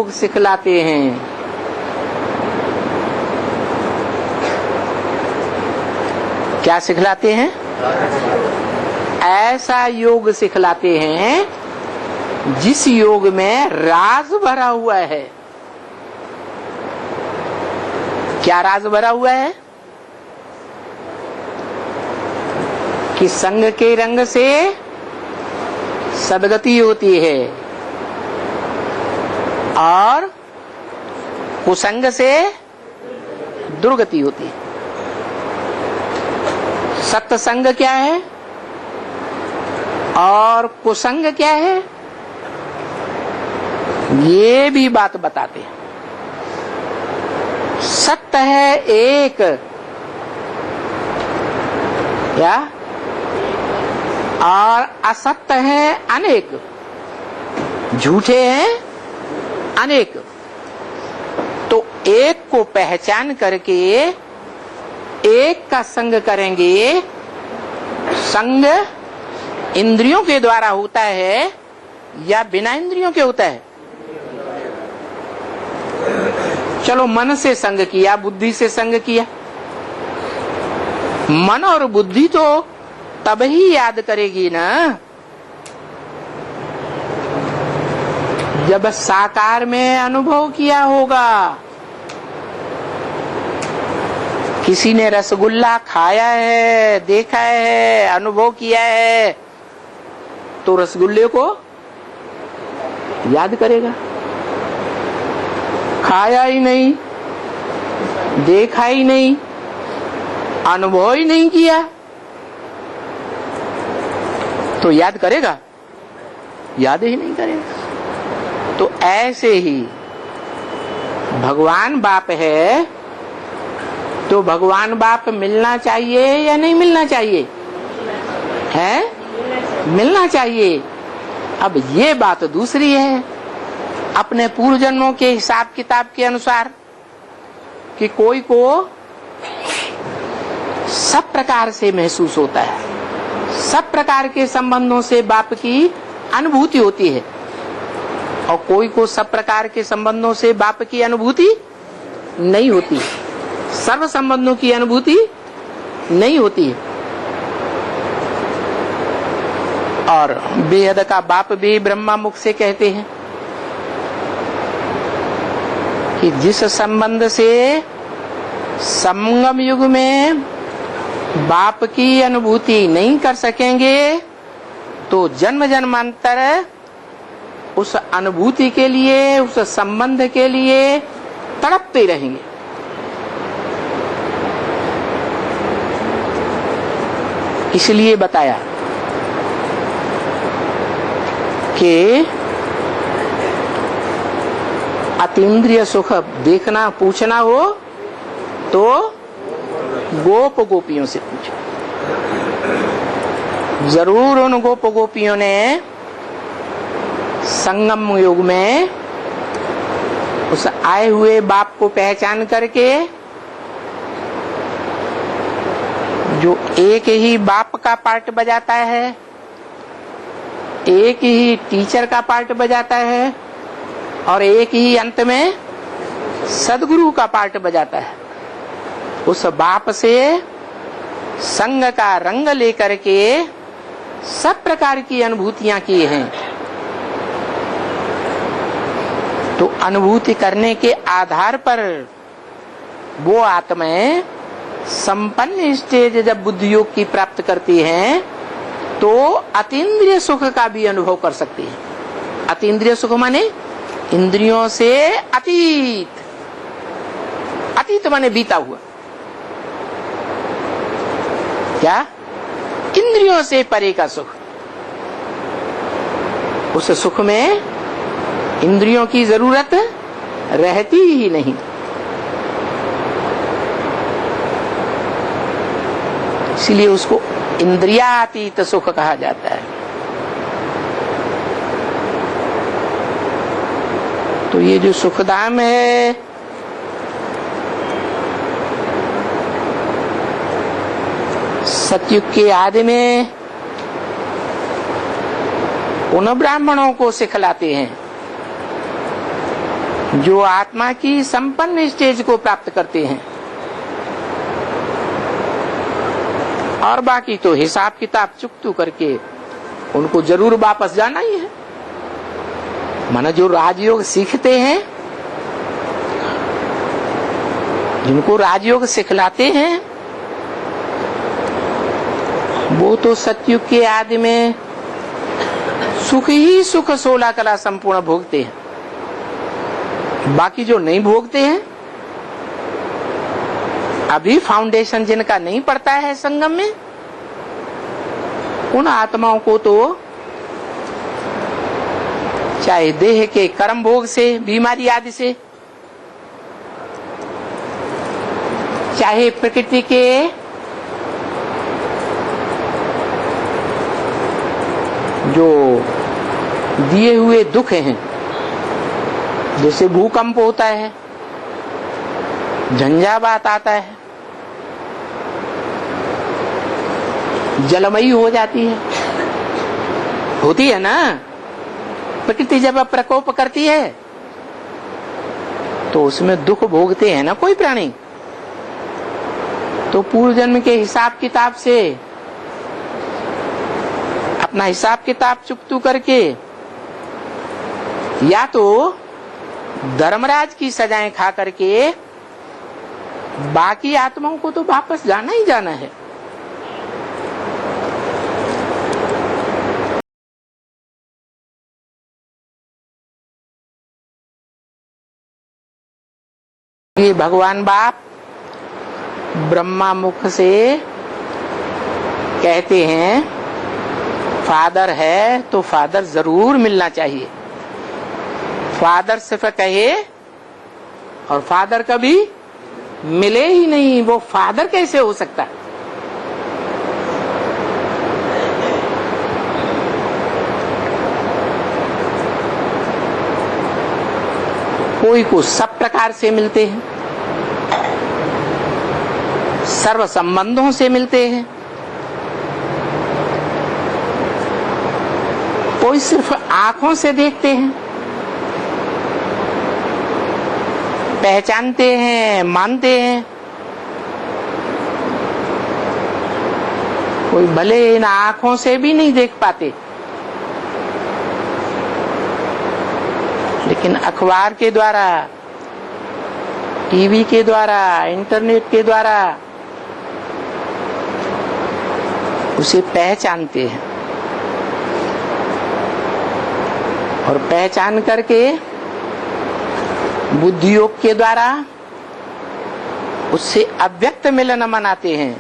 योग सिखलाते हैं। क्या सिखलाते हैं? ऐसा योग सिखलाते हैं जिस योग में राज भरा हुआ है। क्या राज भरा हुआ है? कि संग के रंग से सदगति होती है और कुसंग से दुर्गति होती है। सत्संग क्या है और कुसंग क्या है, ये भी बात बताते हैं। सत्य है एक, क्या, और असत्य है अनेक, झूठे हैं अनेक। तो एक को पहचान करके एक का संग करेंगे। संग इंद्रियों के द्वारा होता है या बिना इंद्रियों के होता है? चलो, मन से संग किया, बुद्धि से संग किया। मन और बुद्धि तो तब ही याद करेगी ना जब साकार में अनुभव किया होगा। किसी ने रसगुल्ला खाया है, देखा है, अनुभव किया है, तो रसगुल्ले को याद करेगा। खाया ही नहीं, देखा ही नहीं, अनुभव ही नहीं किया, तो याद करेगा? याद ही नहीं करेगा। तो ऐसे ही भगवान बाप है, तो भगवान बाप मिलना चाहिए या नहीं मिलना चाहिए? है, मिलना चाहिए। अब ये बात दूसरी है, अपने पूर्व जन्मों के हिसाब किताब के अनुसार, कि कोई को सब प्रकार से महसूस होता है, सब प्रकार के संबंधों से बाप की अनुभूति होती है, और कोई को सब प्रकार के संबंधों से बाप की अनुभूति नहीं होती, सर्व संबंधों की अनुभूति नहीं होती है। और बेहद का बाप भी ब्रह्मा मुख से कहते हैं कि जिस संबंध से संगम युग में बाप की अनुभूति नहीं कर सकेंगे, तो जन्म जन्मांतर उस अनुभूति के लिए, उस संबंध के लिए तड़पते रहेंगे। इसलिए बताया कि अतीन्द्रिय सुख देखना पूछना हो तो गोप गोपियों से पूछो। जरूर उन गोप गोपियों ने संगम युग में उस आए हुए बाप को पहचान करके, जो एक ही बाप का पार्ट बजाता है, एक ही टीचर का पार्ट बजाता है, और एक ही अंत में सदगुरु का पार्ट बजाता है, उस बाप से संग का रंग लेकर के सब प्रकार की अनुभूतियां की हैं। तो अनुभूति करने के आधार पर वो आत्माएं संपन्न स्टेज जब बुद्धि योग की प्राप्त करती हैं, तो अतीन्द्रिय सुख का भी अनुभव कर सकती है। अतीन्द्रिय सुख माने इंद्रियों से अतीत, अतीत माने बीता हुआ, क्या, इंद्रियों से परे का सुख। उस सुख में इंद्रियों की जरूरत रहती ही नहीं। इसलिए उसको इंद्रियातीत सुख कहा जाता है। तो ये जो सुखधाम है, सतयुग के आदि में उन ब्राह्मणों को सिखलाते हैं जो आत्मा की संपन्न स्टेज को प्राप्त करते हैं। और बाकी तो हिसाब किताब चुकतू करके उनको जरूर वापस जाना ही है। माना जो राजयोग सीखते हैं, जिनको राजयोग सिखलाते हैं, वो तो सतयुग के आदि में सुख ही सुख 16 कला संपूर्ण भोगते हैं। बाकी जो नहीं भोगते हैं, अभी फाउंडेशन जिनका नहीं पड़ता है संगम में, उन आत्माओं को तो चाहे देह के कर्म भोग से, बीमारी आदि से, चाहे प्रकृति के जो दिए हुए दुख हैं, जैसे भूकंप होता है, झंझावात आता है, जलमयी हो जाती है, होती है ना। प्रकृति जब प्रकोप करती है तो उसमें दुख भोगते हैं ना कोई प्राणी। तो पूर्व जन्म के हिसाब किताब से अपना हिसाब किताब चुकतू करके या तो धर्मराज की सजाएं खा करके बाकी आत्माओं को तो वापस जाना ही जाना है। ये भगवान बाप ब्रह्मा मुख से कहते हैं फादर है तो फादर जरूर मिलना चाहिए। फादर सिर्फ कहे और फादर कभी मिले ही नहीं, वो फादर कैसे हो सकता है? कोई को सब प्रकार से मिलते हैं, सर्व संबंधों से मिलते हैं, कोई सिर्फ आंखों से देखते हैं, पहचानते हैं, मानते हैं। कोई भले इन आंखों से भी नहीं देख पाते, लेकिन अखबार के द्वारा, टीवी के द्वारा, इंटरनेट के द्वारा उसे पहचानते हैं और पहचान करके बुद्धि योग के द्वारा उससे अव्यक्त मिलन मनाते हैं।